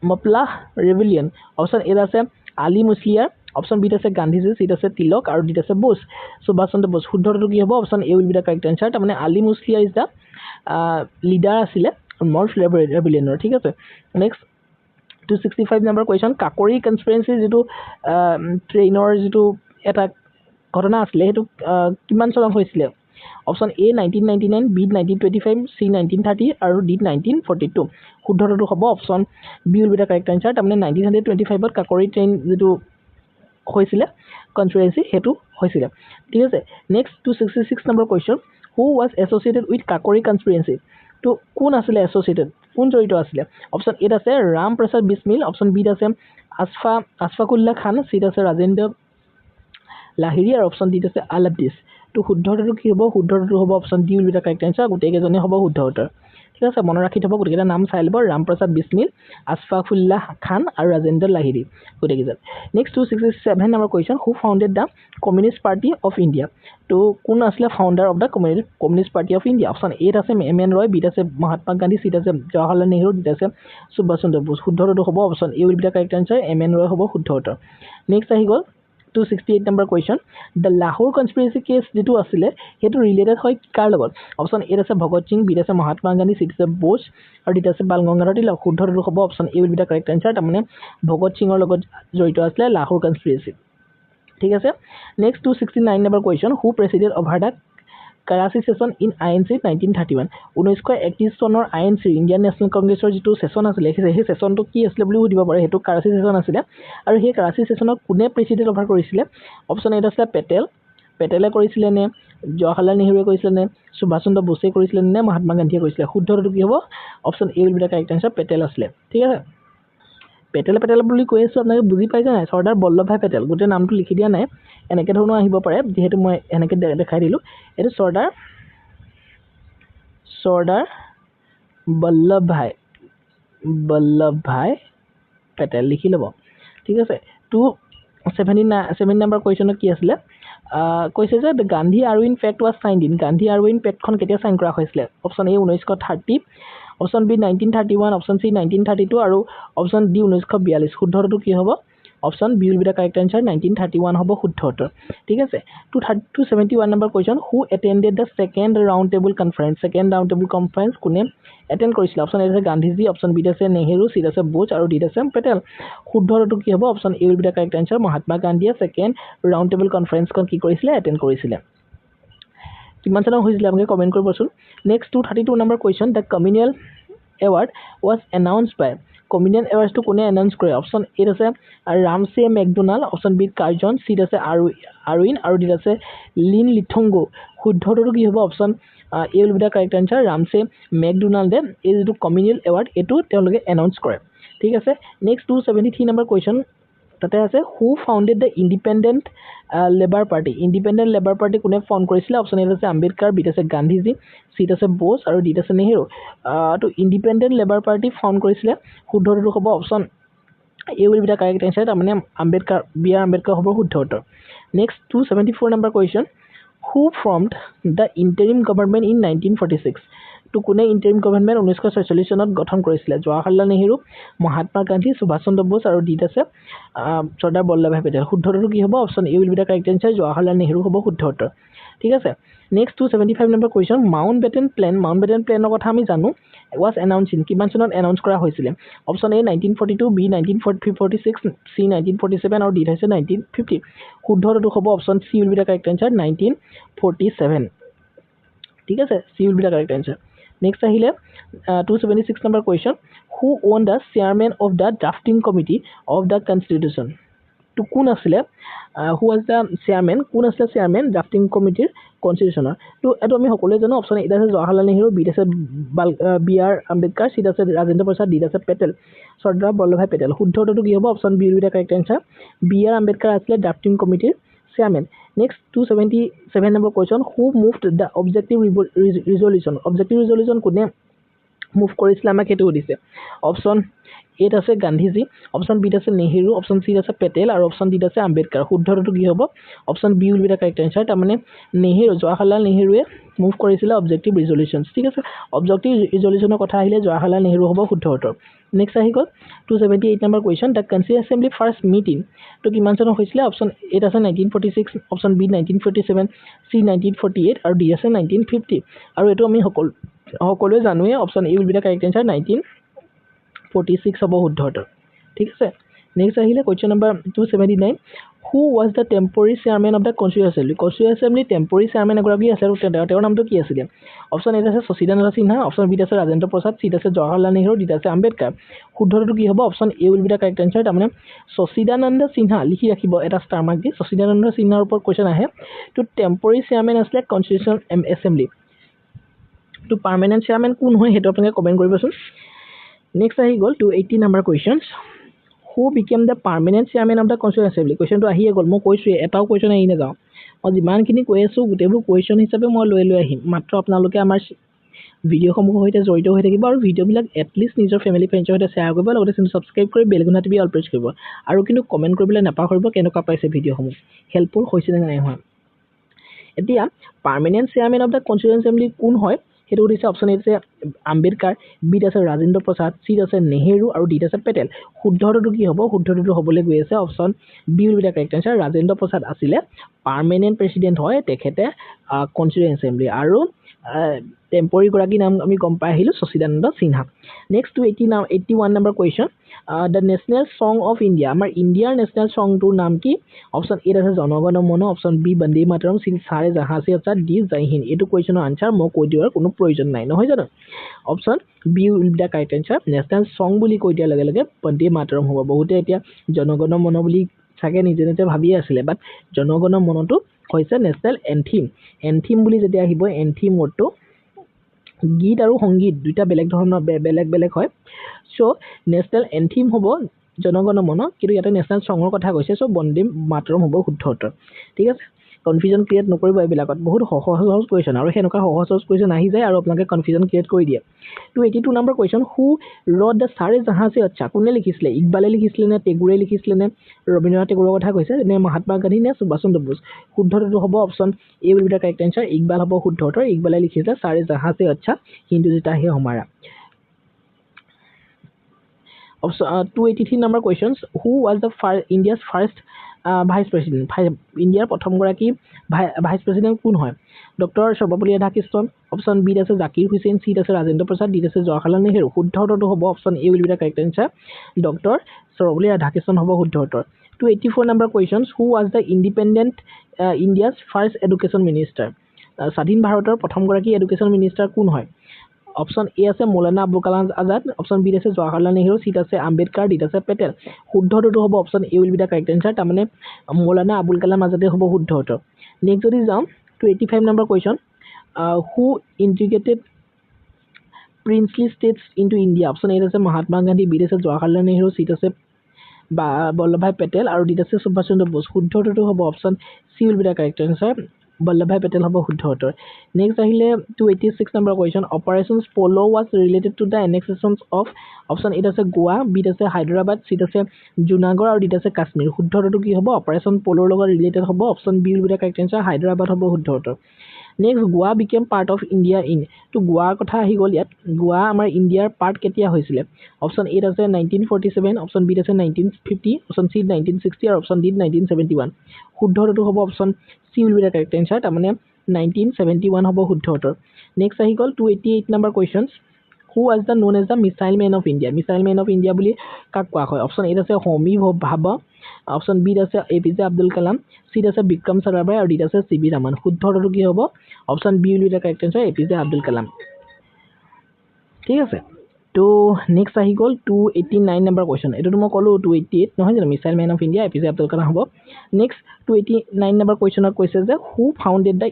Moplah rebellion option A আছে আলী মুছলিয়াৰ অপশ্যন বিত আছে গান্ধীজী চিত আছে তিলক আৰু ডিত আছে বোস সুভাষ চন্দ্ৰ বোস শুদ্ধটো কি হ'ব option A will be the correct answer তাৰমানে আলী মুছলিয়া ইজ দ্য লিডাৰ আছিলে মল্ফ ৰেভিলিয়নৰ ঠিক আছে নেক্সট 265 নম্বৰ কুৱেশ্যন কাকৰি কনস্পিৰেঞ্চি যিটো ট্ৰেইনৰ যিটো এটা ঘটনা আছিলে সেইটো কিমান চনত হৈছিলে অপশ্যন এ 1999 বি 1925 চি 1930 আৰু ডি 1942 শুদ্ধটো হ'ব option B will be the correct answer তাৰমানে 1925ত কাকৰি ট্ৰেইন যিটো হৈছিলে কনস্পিৰেঞ্চি হেতু হৈছিলে ঠিক আছে next 266 number question who was associated with Kakori conspiracy তো কোন আছিলে এছ'চিয়েটেড কোন জড়িত আছিলে অপশ্যন এ আছে ৰাম প্ৰসাদ বিছমিল অপশ্যন বি আছে আশফাকুল্লাহ খান চিত আছে ৰাজেন্দ্ৰ লাহিৰি আৰু অপশ্যন ডি আছে আলাব্দিছ তো শুদ্ধটো কি হ'ব শুদ্ধটো হ'ব option D will be the correct answer গোটেইকেইজনে হ'ব শুদ্ধ উত্তৰ ঠিক আছে মনত ৰাখি থ'ব গোটেইকেইটা নাম চাই ল'ব ৰাম প্ৰসাদ বিছমিল আশফাকুল্লাহ খান আৰু ৰাজেন্দ্ৰ লাহিৰি গোটেইকেইজন next 267 number question who founded the communist party of India তো কোন আছিলে founder of the communist party of India option এত আছে এম এন ৰয় বিত আছে মহাত্মা গান্ধী চিত আছে জৱাহৰলাল নেহৰু ডিত আছে সুভাষ চন্দ্ৰ বোস শুদ্ধটো হ'ব option A will be the correct answer M N Roy হ'ব শুদ্ধ উত্তৰ নেক্সট আহি গ'ল 268 number question the Lahore conspiracy case যিটো আছিলে সেইটো ৰিলেটেড হয় কাৰ লগত অপশ্যন এত আছে ভগত সিং বিত আছে মহাত্মা গান্ধী চিত আছে বোস আৰু ডিত আছে বাল গংগাধৰ তিলক শুদ্ধটো হ'ব option A will be the correct answer তাৰমানে ভগত সিঙৰ লগত জড়িত আছিলে লাহোৰ কনস্পিৰেচি ঠিক আছে next 269 number question who president over the Karachi session in INC 1931 1931 চনৰ INC ইণ্ডিয়ান নেশ্যনেল কংগ্ৰেছৰ যিটো সেশ্যন আছিলে সেই সেশ্যনটো কি আছিলে বুলি সুধিব পাৰে সেইটো কৰাচী সেশ্যন আছিলে আৰু সেই কৰাচী সেশ্যনক কোনে প্ৰেচিডেণ্ট অভাৰ কৰিছিলে অপশ্যন এ আছিলে পেটেলে কৰিছিলে নে জৱাহৰলাল নেহৰুৱে কৰিছিলে নে সুভাষ চন্দ্ৰ বোসে কৰিছিলে নে মহাত্মা গান্ধীয়ে কৰিছিলে শুদ্ধটো কি হ'ব option A will be the correct answer Patel আছিলে ঠিক আছে পেটেল বুলি কৈ আছোঁ আপোনালোকে বুজি পাইছে নাই চৰ্দাৰ বল্লভভাই পেটেল গোটেই নামটো লিখি দিয়া নাই এনেকৈ ধৰণৰ আহিব পাৰে যিহেতু মই এনেকৈ দেখাই দিলোঁ এইটো চৰ্দাৰ বল্লভভাই পেটেল লিখি ল'ব ঠিক আছে 270 নম্বৰ কুৱেশ্যনত কি আছিলে কৈছে যে the Gandhi Irwin pact was signed in Gandhi Irwin পেক্টখন কেতিয়া চাইন কৰা হৈছিলে option A 1930 option B 1931 option C 1932 আৰু অপশ্যন ডি 1942 শুদ্ধটো কি হ'ব option B will be the correct answer 1931 হ'ব শুদ্ধ উত্তৰ ঠিক আছে 271 number question who attended the second round table conference কোনে এটেণ্ড কৰিছিলে অপশ্যন এ আছে গান্ধীজী অপশ্যন বি আছে নেহৰু চিত আছে বোস আৰু ডিত আছে পেটেল শুদ্ধটো কি হ'ব option A will be the correct answer Mahatma গান্ধীয়ে ছেকেণ্ড ৰাউণ্ড টেবুল কনফাৰেন্সখন কি কৰিছিলে এটেণ্ড কৰিছিলে কিমান চনত হৈছিলে আপোনালোকে কমেণ্ট কৰিবচোন next 232 number question the communal award was announced by communal এৱাৰ্ডটো কোনে এনাউন্স কৰে অপশ্যন এ আছে Ramsay MacDonald option B Curzon চিত আছে আৰউইন আৰু ডিত আছে লিন লিথংগো শুদ্ধটো কি হ'ব option A will be the correct answer Ramsay মেকডোনাল্ডে এই যিটো কমিউনিয়েল এৱাৰ্ড এইটো তেওঁলোকে এনাউন্স কৰে ঠিক আছে নেক্সট 273 নম্বৰ কুৱেশ্যন তাতে আছে who founded the independent labour party কোনে ফাউণ্ড কৰিছিলে অপশ্যন এ আছে আম্বেদকাৰ বিত আছে গান্ধীজী চিত আছে বোস আৰু ডিত আছে নেহৰু তো ইণ্ডিপেণ্ডেণ্ট লেবাৰ পাৰ্টি ফাউণ্ড কৰিছিলে শুদ্ধটো হ'ব option A will be the correct answer তাৰমানে বি আৰ আম্বেদকাৰ হ'ব শুদ্ধ উত্তৰ next 274 number question who formed the interim government in 1946 তো কোনে ইন্টাৰিম গভৰ্ণমেণ্ট 1946 চনত গঠন কৰিছিলে জৱাহৰলাল নেহেৰু মহাত্মা গান্ধী সুভাষ চন্দ্ৰ বোস আৰু ডিত আছে চৰ্দাৰ বল্লভভাই পেটেল শুদ্ধটো কি হ'ব option A will be the correct answer Jawaharlal Nehru হ'ব শুদ্ধ উত্তৰ ঠিক আছে নেক্সট 275 নম্বৰ কোৱেশ্চন মাউণ্ট বেটেন প্লেনৰ কথা আমি জানো was announced in কিমান চনত এনাউন্স কৰা হৈছিল অপশ্যন এ 1942 বি 1946 সি 1947 আৰু ডি হৈছে 1950 শুদ্ধটো হ'ব option C will be the correct answer 1947 ঠিক আছে C will be the correct answer next আহিলে 276 number question who owned the chairman of the drafting committee of the constitution to কোন আছিলে who was the chairman কোন আছিলে chairman drafting committee কনস্টিটিউশনৰ তো এটো আমি সকলোৱে জানো অপশ্যন এটা আছে জৱাহৰলাল নেহেৰু বি আছে বি আৰ আম্বেদকাৰ সি আছে ৰাজেন্দ্ৰ প্ৰসাদ ডি আছে পেটেল চৰ্দাৰ বল্লভভাই পেটেল শুদ্ধটো কি হ'ব option B will be the correct answer B R Ambedkar আছিলে ড্ৰাফটিং কমিটিৰ chairman next 277 number question who moved the objective resolution কোনে মুভ কৰিছিলে আমাক সেইটো দিছে অপশ্যন এত আছে গান্ধীজি অপশ্যন বিত আছে নেহেৰু অপশ্যন সি আছে পেটেল আৰু অপশ্যন ডিত আছে আম্বেদকাৰ শুদ্ধটো কি হ'ব option B will be the correct answer তাৰমানে নেহেৰু জৱাহৰলাল নেহেৰুৱে মুভ কৰিছিলে অবজেক্টিভ ৰিজলিউশ্যন ঠিক আছে অবজেক্টিভ ৰিজলিউশ্যনৰ কথা আহিলে জৱাহৰলাল নেহেৰু হ'ব শুদ্ধ উত্তৰ নেক্সট আহি গ'ল 278 number question the constitution assembly first meeting তো কিমান চনত হৈছিলে অপশ্যন এত আছে 1946 অপশ্যন বি 1947 সি 1948 আৰু ডি আছে 1950 আৰু এটো আমি সকলোৱে জানোৱে option A will be the correct answer 1946 হ'ব শুদ্ধ উত্তৰ ঠিক আছে নেক্সট আহিলে question number 279 who was the temporary chairman of the constitutional assembly temporary chairman এগৰাকী আছিল তেওঁৰ নামটো কি আছিল অপশ্যন এ আছে শশীদানন্দ সিনহা অপশ্যন বি আছে ৰাজেন্দ্ৰ প্ৰসাদ সি আছে জৱাহৰলাল নেহেৰু ডি আছে আম্বেদকাৰ শুদ্ধটো কি হ'ব option A will be the correct answer তাৰমানে শশীদানন্দ সিনহা লিখি ৰাখিব এটা ষ্টাৰ মাৰ্ক দি শশীদানন্দ সিনহাৰ ওপৰত কোৱেশ্চন আহে তো টেম্পৰেৰী চেয়াৰমেন আছিলে কনষ্টিটিউশ্যন এছেম্বলি তো পাৰ্মানেন্ট চেয়াৰমেন কোন হয় সেইটো আপোনালোকে কমেন্ট কৰিবচোন নেক্সট আহি গ'ল 280 number question who became the permanent chairman of the constitutional assembly কোৱেশ্চনটো আহিয়ে গ'ল মই কৈছোঁ এটাও কোৱেশ্চন আহি নাযাওঁ মই যিমানখিনি কৈ আছোঁ গোটেইবোৰ কোৱেশ্চন হিচাপে মই লৈ আহিম মাত্ৰ আপোনালোকে আমাৰ ভিডিঅ'সমূহৰ সৈতে জড়িত হৈ থাকিব আৰু ভিডিঅ'বিলাক এটলিষ্ট নিজৰ ফেমিলি ফ্ৰেণ্ডছৰ সৈতে শ্বেয়াৰ কৰিব লগতে চেনেল ছাবস্ক্ৰাইব কৰি বেল আইকনটো অল প্ৰেছ কৰিব আৰু কিন্তু কমেণ্ট কৰিবলৈ নাপাহৰিব কেনেকুৱা পাইছে ভিডিঅ'সমূহ হেল্পফুল হৈছে নে নাই হোৱা এতিয়া permanent chairman of the constitution assembly কোন হয় সেইটো দিছে অপশ্যন এ আছে আম্বেদকাৰ বিত আছে ৰাজেন্দ্ৰ প্ৰসাদ চিত আছে নেহেৰু আৰু ডিত আছে পেটেল শুদ্ধটো কি হ'ব শুদ্ধটো হ'বলৈ গৈ আছে option B will be the correct answer Rajendra Prasad আছিলে পাৰ্মানেন্ট প্ৰেচিডেণ্ট হয় তেখেতে কনষ্টিটিউশ্যন এছেম্বলি আৰু টেম্পৰেৰী গৰাকী নাম আমি গম পাই আহিলোঁ Sachchidananda Sinha next 81 number question the national song of India আমাৰ ইণ্ডিয়াৰ নেশ্যনেল ছংটোৰ নাম কি অপশ্যন এ আছে Janagana Mana option B Vande Mataram C Sare Jahan সে আচ্ছা ডি জয় হিন্দ এইটো কুৱেশ্যনৰ আনচাৰ মই কৈ দিয়াৰ কোনো প্ৰয়োজন নাই নহয় জানো option B will be the correct answer national song বুলি কৈ দিয়াৰ লগে লগে বন্দে মাতৰম হ'ব বহুতে এতিয়া জনগণ মন বুলি চাগে নিজে নিজে ভাবিয়ে আছিলে বাট জনগণ মনটো হৈছে নেশ্যনেল এন্থিম বুলি যেতিয়া আহিব এন্থিম ৱৰ্ডটো গীত আৰু সংগীত দুইটা বেলেগ ধৰণৰ বেলেগ হয় সো নেশ্যনেল এন্থিম হ'ব জনগণ মন কিন্তু ইয়াতে নেশ্যনেল ছঙৰ কথা কৈছে সো বন্দে মাতৰম হ'ব শুদ্ধ উত্তৰ ঠিক আছে কনফিউজন ক্ৰিয়েট নকৰিব এইবিলাকত বহুত সহজ কুৱেশ্যন আৰু সেনেকুৱা সহজ কুৱেশ্যন আহি যায় আৰু আপোনালোকে কনফিউজন ক্ৰিয়েট কৰি দিয়ে 282 number question who road the সাৰে জাহাঁ সে আচ্ছা কোনে লিখিছিলে ইকবালে লিখিছিলে নে টেগুৰে লিখিছিলে নে ৰবীন্দ্ৰনাথ টেগুৰৰ কথা কৈছে নে মহাত্মা গান্ধী নে সুভাষ চন্দ্ৰ বোস শুদ্ধটো হ'ব option A will be the correct answer Iqbal হ'ব শুদ্ধ উত্তৰ ইকবালে লিখিছিলে সাৰে জাহাঁ সে আচ্ছা হিন্দু জিতা হে হমাৰা 283 number questions who was the India's first vice president India's প্ৰথমগৰাকী ভাইস প্ৰেসিডেন্ট কোন হয় doctor Sarvepalli Radhakrishnan option B আছে জাকিৰ হুছেইন সি আছে ৰাজেন্দ্ৰ প্ৰসাদ ডি আছে জৱাহৰলাল নেহেৰু শুদ্ধ উত্তৰটো হ'ব option A will be the correct answer doctor Sarvepalli Radhakrishnan হ'ব শুদ্ধ উত্তৰ 284 number questions who was the independent India's first education minister স্বাধীন ভাৰতৰ প্ৰথমগৰাকী এডুকেশ্যন মিনিষ্টাৰ কোন হয় অপশ্যন এ আছে মৌলানা আবুল কালাম আজাদ অপশ্যন বি আছে জৱাহৰলাল নেহেৰু চিত আছে আম্বেদকাৰ ডিত আছে পেটেল শুদ্ধটো হ'ব option A will be the correct answer তাৰমানে মৌলানা আবুল কালাম আজাদে হ'ব শুদ্ধ উত্তৰ নেক্সট যদি যাওঁ 285 number question who integrated princely states into India option A আছে মহাত্মা গান্ধী বি আছে জৱাহৰলাল নেহেৰু চিত আছে বল্লভভাই পেটেল আৰু ডিত আছে সুভাষ চন্দ্ৰ বোস শুদ্ধটো হ'ব option C will be the correct answer Vallabhbhai Patel হ'ব শুদ্ধ উত্তৰ নেক্সট আহিলে 286 number question operation polo' was related to the annexations of option A আছে গোৱা বিত আছে হায়দৰাবাদ চিত আছে জুনাগড় আৰু ডিত আছে কাশ্মীৰ শুদ্ধটো কি হ'ব অপাৰেশ্যন প'ল'ৰ লগত ৰিলেটেড হ'ব option B will be the correct answer Hyderabad হ'ব শুদ্ধ উত্তৰ next Goa became part of India in তো গোৱাৰ কথা আহি গ'ল ইয়াত গোৱা আমাৰ ইণ্ডিয়াৰ পাৰ্ট কেতিয়া হৈছিলে অপশ্যন এত আছে 1947 অপশ্যন বিত আছে 1950 অপশ্যন চি 1960 আৰু অপশ্যন ডিত 1971 শুদ্ধ উত্তৰটো হ'ব option C will be the correct answer তাৰমানে 1971 হ'ব শুদ্ধ উত্তৰ নেক্সট আহি গ'ল 288 number questions who was the known as the missile man of India missile man of India বুলি কাক কোৱা হয় অপশ্যন এত আছে হোমী ভাবা অপশ্যন বিত আছে এপিজে আব্দুল কালাম চিত আছে বিক্ৰম চাৰাভাই আৰু ডিত আছে চি ভি ৰামন শুদ্ধ উত্তৰটো কি হ'ব option B will be the correct answer APJ Abdul Kalam ঠিক আছে তো নেক্সট আহি গ'ল 289 নম্বৰ কুৱেশ্যন এইটোতো মই ক'লোঁ 288 নহয় জানো missile man of India APJ Abdul Kalam হ'ব নেক্সট 289 নম্বৰ কুৱেশ্যনত কৈছে যে হু ফাউণ্ডেড দ্য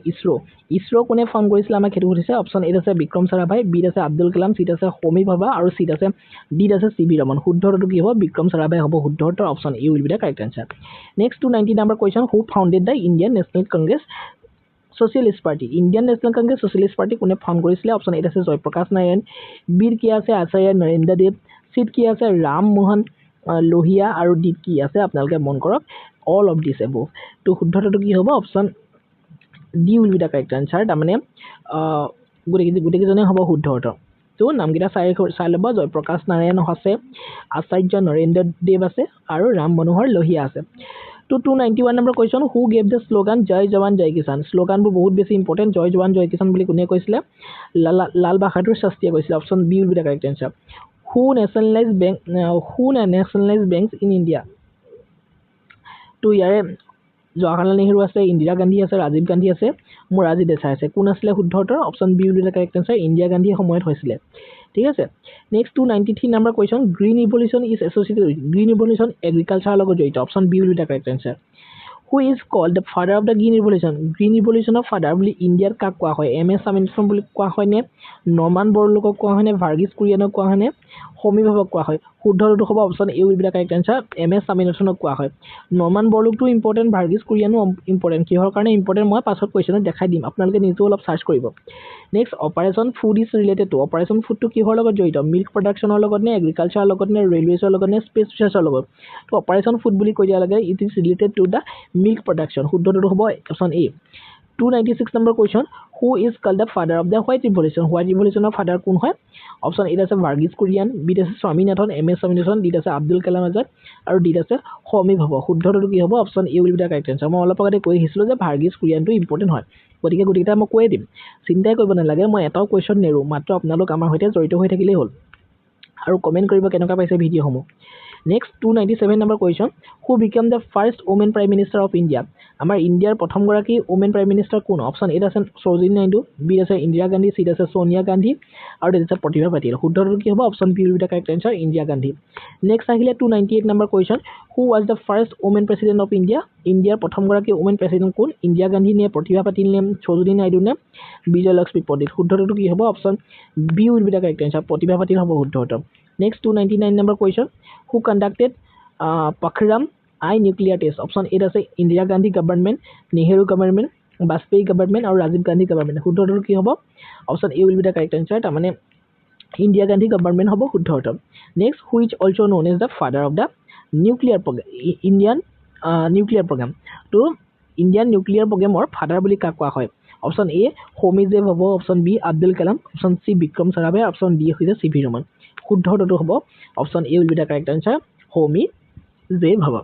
ইছৰ' কোনে ফাউণ্ড কৰিছিলে আমাক সেইটো সুধিছে অপশ্যন এত আছে বিক্ৰম চাৰাভাই বিত আছে আব্দুল কালাম চিত আছে হোমী ভাবা আৰু চিত আছে ডিত আছে চি ভি ৰমন শুদ্ধ উত্তৰটো কি হ'ব বিক্ৰম চাৰাভাই হ'ব শুদ্ধ উত্তৰ option A will be the correct answer next 290 number question who founded the Indian national Congress socialist party Indian national Congress socialist party কোনে ফাউণ্ড কৰিছিলে অপশ্যন এত আছে জয়প্ৰকাশ নাৰায়ণ বিৰ কি আছে আচাৰ্য নৰেন্দ্ৰ দেৱ চিত কি আছে ৰাম মোহন লোহিয়া আৰু ডিত কি আছে আপোনালোকে মন কৰক অল অফ দিছ এবভ তো শুদ্ধটো কি হ'ব option D will be the correct answer তাৰমানে গোটেইকেইজনে হ'ব শুদ্ধ উত্তৰ তো নামকেইটা চাই ল'ব জয়প্ৰকাশ নাৰায়ণ আছে আচাৰ্য নৰেন্দ্ৰ দেৱ আছে আৰু ৰাম মনোহৰ লোহিয়া আছে তো 291 number question who gave the slogan Jai Jawan Jai Kisan শ্লোগানবোৰ বহুত বেছি ইম্পৰ্টেণ্ট জয় জৱান জয় কিষাণ বুলি কোনে কৈছিলে লাল বাহাদুৰ শাস্ত্ৰীয়ে কৈছিলে option B will be the correct answer who nationalise banks in India তো ইয়াৰে জৱাহৰলাল নেহৰু আছে ইন্দিৰা গান্ধী আছে ৰাজীৱ গান্ধী আছে মোৰাৰজী দেশাই আছে কোন আছিলে শুদ্ধ উত্তৰ option B will be the correct answer Indira গান্ধীৰ সময়ত হৈছিলে ঠিক আছে next 293 number question green revolution is associated with green revolution এগ্ৰিকালচাৰৰ লগত জড়িত option B will be the correct answer who is called the father of the green ৰিভলিউশ্যনৰ father বুলি ইণ্ডিয়াত কাক কোৱা হয় এম এছ স্বামীনাথন বুলি কোৱা হয়নে নৰ্মান বৰলোকক কোৱা হয়নে ভাৰ্গিছ কুৰিয়ানক কোৱা হয়নে হোমী ভাবাক কোৱা হয় শুদ্ধটো হ'ব option A will be the correct answer M S স্বামীনাথনক কোৱা হয় নৰ্মান বৰলোকটো ইম্পৰ্টেণ্ট ভাৰ্গিছ কুৰিয়ানো ইম্পৰ্টেণ্ট কিহৰ কাৰণে ইম্পৰ্টেণ্ট মই পাছত কুৱেশ্যনত দেখাই দিম আপোনালোকে নিজেও অলপ চাৰ্চ কৰিব next operation food is related to operation ফুডটো কিহৰ লগত জড়িত মিল্ক প্ৰডাকশ্যনৰ লগত নে এগ্ৰিকালচাৰৰ লগত নে ৰেলৱেজৰ লগত নে স্পেচ ৰিচাৰ্চৰ লগত তো অপাৰেশ্যন ফুড বুলি কৈ দিয়া লাগে it is related to the milk production শুদ্ধটো হ'ব option A 296 number question who is called the father of the white ৰিভলিউশ্যনৰ ফাদাৰ কোন হয় অপশ্যন এত আছে ভাৰ্গিছ কুৰিয়ান বিত আছে স্বামীনাথন এম এছ স্বামীনাথন ডিত আছে আব্দুল কালাম আজাদ আৰু ডিত আছে হোমী ভাবা শুদ্ধটো কি হ'ব option A will be the correct answer মই অলপ আগতে কৈ আহিছিলোঁ যে ভাৰ্গিছ কুৰিয়ানটো ইম্পৰ্টেণ্ট হয় গতিকে গোটেইকেইটা মই কৈয়ে দিম চিন্তাই কৰিব নালাগে মই এটাও কুৱেশ্যন নেৰোঁ মাত্ৰ আপোনালোক আমাৰ সৈতে জড়িত হৈ থাকিলেই হ'ল আৰু কমেণ্ট কৰিব কেনেকুৱা পাইছে ভিডিঅ'সমূহ next 297 number question who became the first woman prime minister of India আমাৰ ইণ্ডিয়াৰ প্ৰথমগৰাকী ওমেন প্ৰাইম মিনিষ্টাৰ কোন অপশ্যন এত আছে সৰোজিনী নাইডু বিত আছে ইন্দিৰা গান্ধী চিত আছে সোনিয়া গান্ধী আৰু ডিত আছে প্ৰতিভা পাটিল শুদ্ধটো কি হ'ব option B will be the correct answer Indira Gandhi next আহিলে 298 number question who was the first women president of India ইণ্ডিয়াৰ প্ৰথমগৰাকী ওমেন প্ৰেচিডেণ্ট কোন ইন্দিৰা গান্ধী নে প্ৰতিভা পাটিল নে সৰোজিনী নাইডু নে বিজয়লক্ষ্মী পণ্ডিত শুদ্ধটো কি হ'ব option B will be the correct answer Pratibha Patil হ'ব শুদ্ধ উত্তৰ next 299 number question who conducted Pokhran I nuclear test option এত আছে Indira Gandhi government Nehru government Vajpayee government আৰু ৰাজীৱ গান্ধী গভৰ্ণমেণ্ট শুদ্ধটো কি হ'ব option A will be the correct answer তাৰমানে ইন্দিৰা গান্ধী গভৰ্ণমেণ্ট হ'ব শুদ্ধ উত্তৰ next which also' known as the father of the nuclear program Indian nuclear programme তো ইণ্ডিয়ান নিউক্লিয়াৰ প্ৰগ্ৰামৰ ফাদাৰ বুলি কাক কোৱা হয় অপশ্যন এ হোমী জে হ'ব option B Abdul Kalam option C Vikram Sarabhai option D হৈছে চি ভি ৰমন শুদ্ধটো হ'ব option A will be the correct answer Homi J Bhabha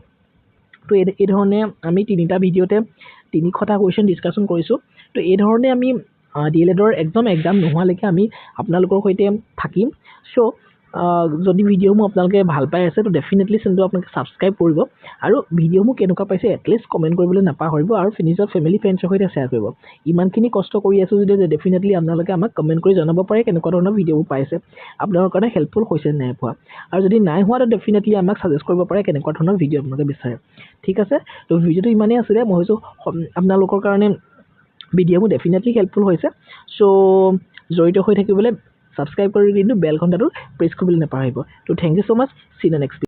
তো এই ধৰণে আমি তিনিটা ভিডিঅ'তে 300টা কুৱেশ্যন ডিছকাশ্যন কৰিছোঁ তো এই ধৰণে আমি DLEDৰ এক্সাম নোহোৱালৈকে আমি আপোনালোকৰ সৈতে থাকিম চ' যদি ভিডিঅ'সমূহ আপোনালোকে ভাল পাই আছে তো ডেফিনেটলি চেনেলটো আপোনালোকে ছাবস্ক্ৰাইব কৰিব আৰু ভিডিঅ'সমূহ কেনেকুৱা পাইছে এটলিষ্ট কমেণ্ট কৰিবলৈ নাপাহৰিব আৰু নিজৰ ফেমিলি ফ্ৰেণ্ডছৰ সৈতে শ্বেয়াৰ কৰিব ইমানখিনি কষ্ট কৰি আছোঁ যদি ডেফিনেটলি আপোনালোকে আমাক কমেণ্ট কৰি জনাব পাৰে কেনেকুৱা ধৰণৰ ভিডিঅ'বোৰ পাইছে আপোনালোকৰ কাৰণে হেল্পফুল হৈছে নাই পোৱা আৰু যদি নাই হোৱা তো ডেফিনেটলি আমাক ছাজেষ্ট কৰিব পাৰে কেনেকুৱা ধৰণৰ ভিডিঅ' আপোনালোকে বিচাৰে ঠিক আছে তো ভিডিঅ'টো ইমানেই আছিলে মই ভাবিছোঁ আপোনালোকৰ কাৰণে ভিডিঅ'বোৰ ডেফিনেটলি হেল্পফুল হৈছে চ' জড়িত হৈ থাকিবলৈ ছাবস্ক্ৰাইব কৰি কিন্তু বেল ঘণ্টাটো প্ৰেছ কৰিবলৈ নাপাহৰিব তো thank you so' much see the next